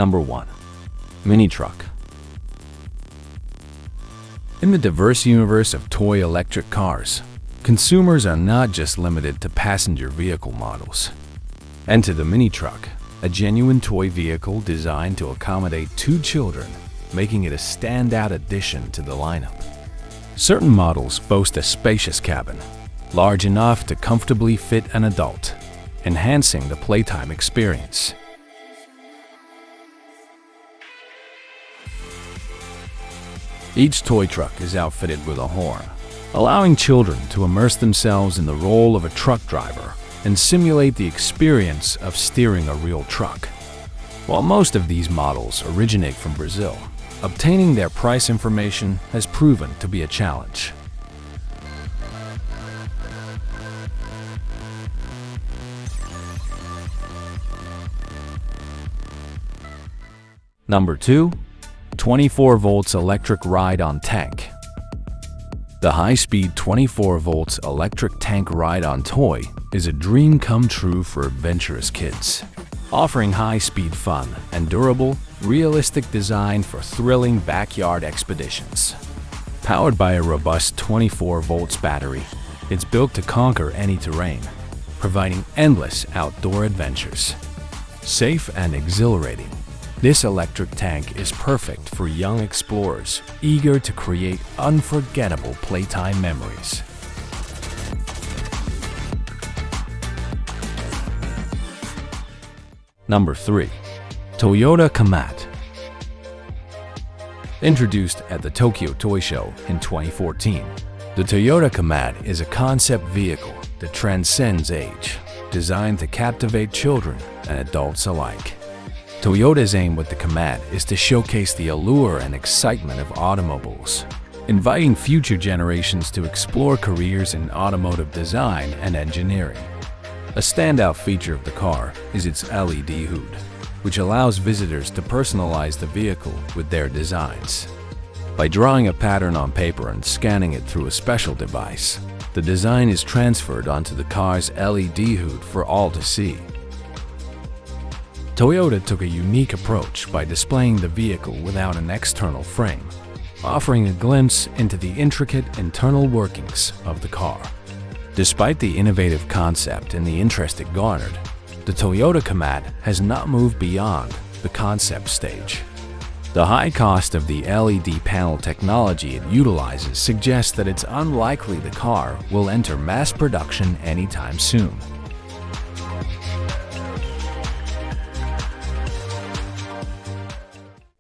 Number 1. Mini Truck. In the diverse universe of toy electric cars, consumers are not just limited to passenger vehicle models. Enter the mini truck, a genuine toy vehicle designed to accommodate 2 children, making it a standout addition to the lineup. Certain models boast a spacious cabin, large enough to comfortably fit an adult, enhancing the playtime experience. Each toy truck is outfitted with a horn, allowing children to immerse themselves in the role of a truck driver and simulate the experience of steering a real truck. While most of these models originate from Brazil, obtaining their price information has proven to be a challenge. Number 2. 24 volts electric ride-on tank. The high-speed 24 volts electric tank ride-on toy is a dream come true for adventurous kids, offering high-speed fun and durable, realistic design for thrilling backyard expeditions. Powered by a robust 24 volts battery, it's built to conquer any terrain, providing endless outdoor adventures. Safe and exhilarating, this electric tank is perfect for young explorers eager to create unforgettable playtime memories. Number 3. Toyota Comet. Introduced at the Tokyo Toy Show in 2014, the Toyota Comet is a concept vehicle that transcends age, designed to captivate children and adults alike. Toyota's aim with the Comet is to showcase the allure and excitement of automobiles, inviting future generations to explore careers in automotive design and engineering. A standout feature of the car is its LED hood, which allows visitors to personalize the vehicle with their designs. By drawing a pattern on paper and scanning it through a special device, the design is transferred onto the car's LED hood for all to see. Toyota took a unique approach by displaying the vehicle without an external frame, offering a glimpse into the intricate internal workings of the car. Despite the innovative concept and the interest it garnered, the Toyota Comet has not moved beyond the concept stage. The high cost of the LED panel technology it utilizes suggests that it's unlikely the car will enter mass production anytime soon.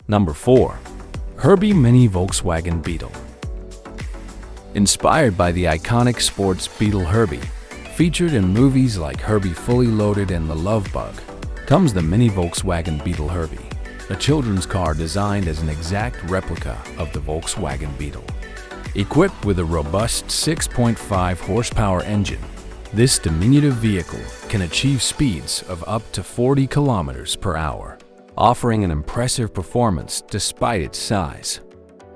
Number 4. Herby Mini Volkswagen Beetle. Inspired by the iconic sports Beetle Herby, featured in movies like Herbie Fully Loaded and The Love Bug, comes the Mini Volkswagen Beetle Herby, a children's car designed as an exact replica of the Volkswagen Beetle. Equipped with a robust 6.5 horsepower engine, this diminutive vehicle can achieve speeds of up to 40 kilometers per hour, offering an impressive performance despite its size.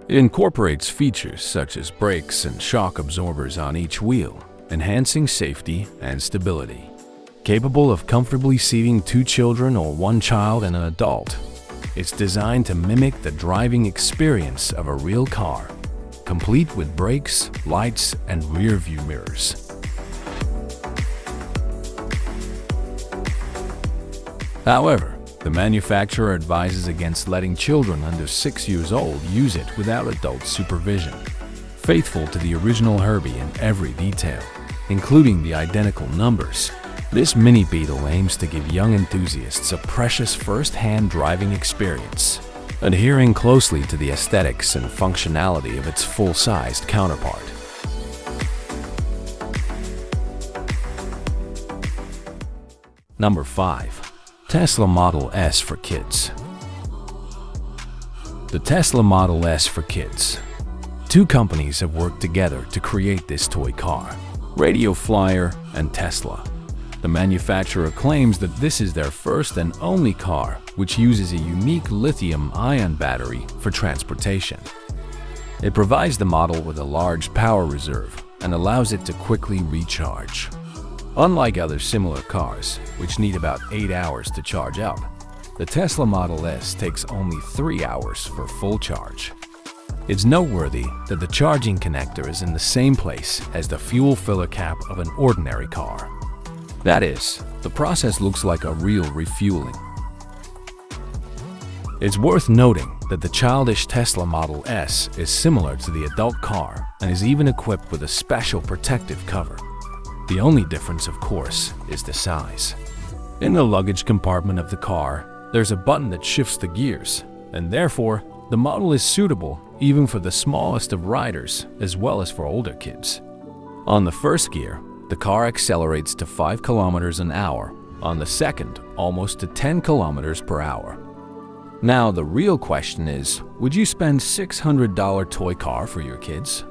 It incorporates features such as brakes and shock absorbers on each wheel, enhancing safety and stability. Capable of comfortably seating 2 children or 1 child and an adult, it's designed to mimic the driving experience of a real car, complete with brakes, lights, and rear-view mirrors. However, the manufacturer advises against letting children under 6 years old use it without adult supervision. Faithful to the original Herbie in every detail, including the identical numbers, this Mini Beetle aims to give young enthusiasts a precious first-hand driving experience, adhering closely to the aesthetics and functionality of its full-sized counterpart. Number 5. Tesla Model S for Kids. The Tesla Model S for Kids. 2 companies have worked together to create this toy car, Radio Flyer and Tesla. The manufacturer claims that this is their first and only car which uses a unique lithium-ion battery for transportation. It provides the model with a large power reserve and allows it to quickly recharge. Unlike other similar cars, which need about 8 hours to charge up, the Tesla Model S takes only 3 hours for full charge. It's noteworthy that the charging connector is in the same place as the fuel filler cap of an ordinary car. That is, the process looks like a real refueling. It's worth noting that the childish Tesla Model S is similar to the adult car and is even equipped with a special protective cover. The only difference, of course, is the size. In the luggage compartment of the car, there's a button that shifts the gears, and therefore, the model is suitable even for the smallest of riders as well as for older kids. On the first gear, the car accelerates to 5 kilometers an hour. On the second, almost to 10 kilometers per hour. Now, the real question is, would you spend $600 toy car for your kids?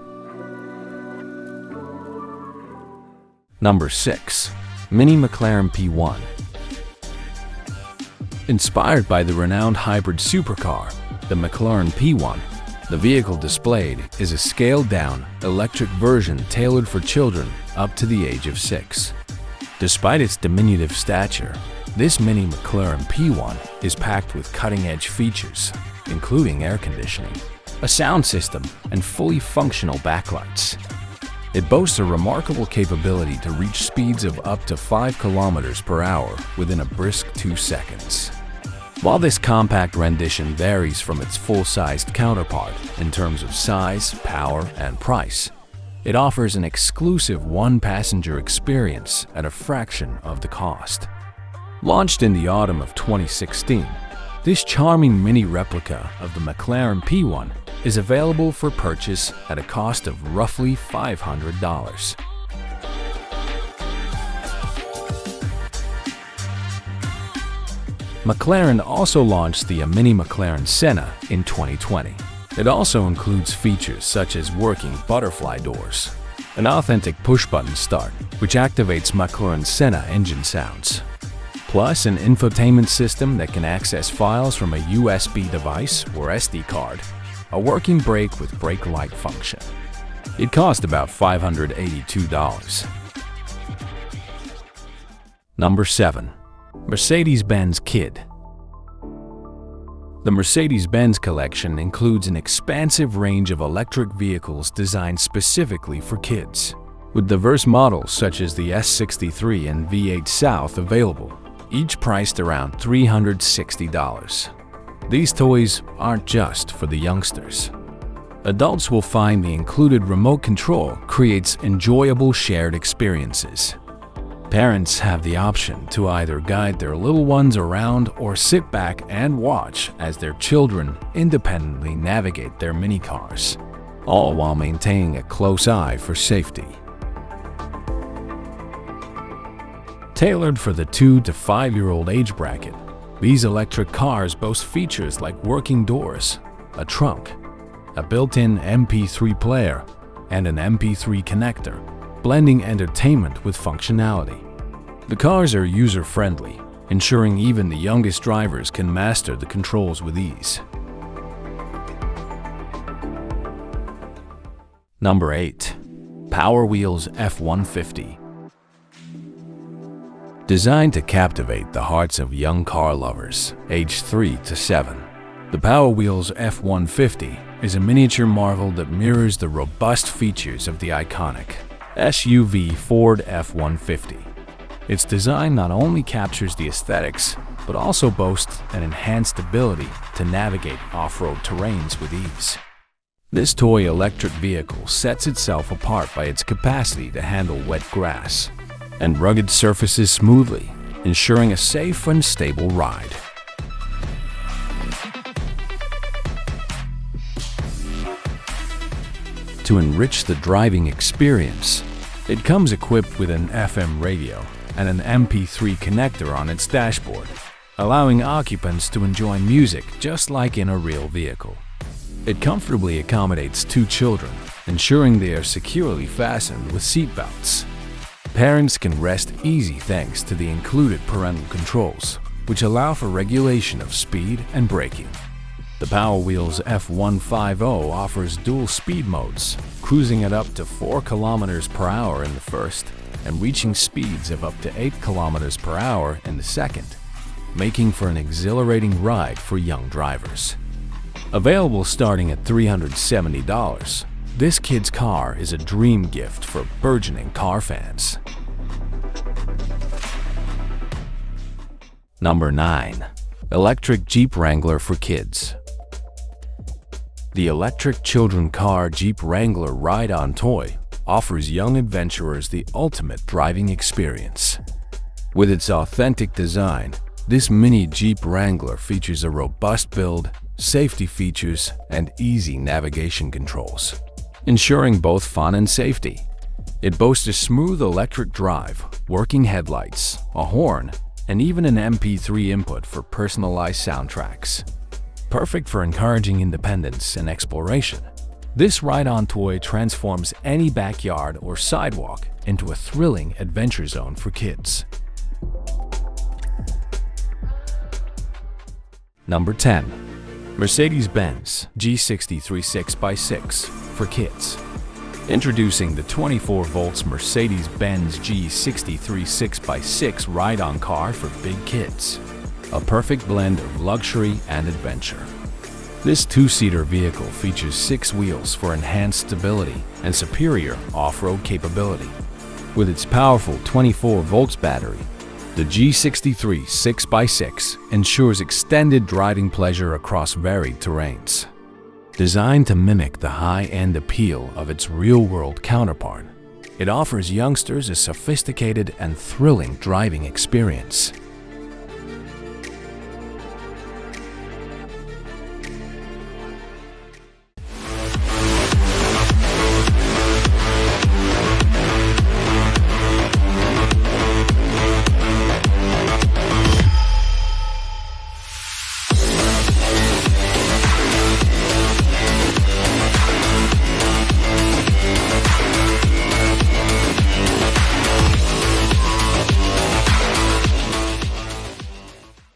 Number 6. Mini McLaren P1. Inspired by the renowned hybrid supercar, the McLaren P1, the vehicle displayed is a scaled-down, electric version tailored for children up to the age of 6. Despite its diminutive stature, this mini McLaren P1 is packed with cutting-edge features, including air conditioning, a sound system, and fully functional backlights. It boasts a remarkable capability to reach speeds of up to 5 kilometers per hour within a brisk 2 seconds. While this compact rendition varies from its full-sized counterpart in terms of size, power, and price, it offers an exclusive one-passenger experience at a fraction of the cost. Launched in the autumn of 2016, this charming mini replica of the McLaren P1 is available for purchase at a cost of roughly $500. McLaren also launched the Mini McLaren Senna in 2020. It also includes features such as working butterfly doors, an authentic push-button start, which activates McLaren Senna engine sounds, plus an infotainment system that can access files from a USB device or SD card, a working brake with brake light function. It cost about $582. Number 7. Mercedes-Benz Kid. The Mercedes-Benz collection includes an expansive range of electric vehicles designed specifically for kids, with diverse models such as the S63 and V8 South available, each priced around $360. These toys aren't just for the youngsters. Adults will find the included remote control creates enjoyable shared experiences. Parents have the option to either guide their little ones around or sit back and watch as their children independently navigate their mini cars, all while maintaining a close eye for safety. Tailored for the 2 to 5-year-old age bracket, these electric cars boast features like working doors, a trunk, a built-in MP3 player, and an MP3 connector, blending entertainment with functionality. The cars are user-friendly, ensuring even the youngest drivers can master the controls with ease. Number 8. Power Wheels F-150. Designed to captivate the hearts of young car lovers, aged 3 to 7, the Power Wheels F-150 is a miniature marvel that mirrors the robust features of the iconic SUV Ford F-150. Its design not only captures the aesthetics, but also boasts an enhanced ability to navigate off-road terrains with ease. This toy electric vehicle sets itself apart by its capacity to handle wet grass and rugged surfaces smoothly, ensuring a safe and stable ride. To enrich the driving experience, it comes equipped with an FM radio and an MP3 connector on its dashboard, allowing occupants to enjoy music just like in a real vehicle. It comfortably accommodates 2 children, ensuring they are securely fastened with seat belts. Parents can rest easy thanks to the included parental controls, which allow for regulation of speed and braking. The Power Wheels F-150 offers dual speed modes, cruising at up to 4 kilometers per hour in the first and reaching speeds of up to 8 kilometers per hour in the second. making for an exhilarating ride for young drivers. Available starting at $370, this kid's car is a dream gift for burgeoning car fans. Number 9. Electric Jeep Wrangler for kids. The electric children car Jeep Wrangler ride-on toy offers young adventurers the ultimate driving experience. With its authentic design, this mini Jeep Wrangler features a robust build, safety features, and easy navigation controls, ensuring both fun and safety. It boasts a smooth electric drive, working headlights, a horn, and even an MP3 input for personalized soundtracks. Perfect for encouraging independence and exploration, this ride-on toy transforms any backyard or sidewalk into a thrilling adventure zone for kids. Number 10. Mercedes-Benz G63 6x6 for kids. Introducing the 24-volt Mercedes-Benz G63 6x6 ride-on car for big kids. A perfect blend of luxury and adventure. This two-seater vehicle features 6 wheels for enhanced stability and superior off-road capability. With its powerful 24-volt battery, the G63 6x6 ensures extended driving pleasure across varied terrains. Designed to mimic the high-end appeal of its real-world counterpart, it offers youngsters a sophisticated and thrilling driving experience.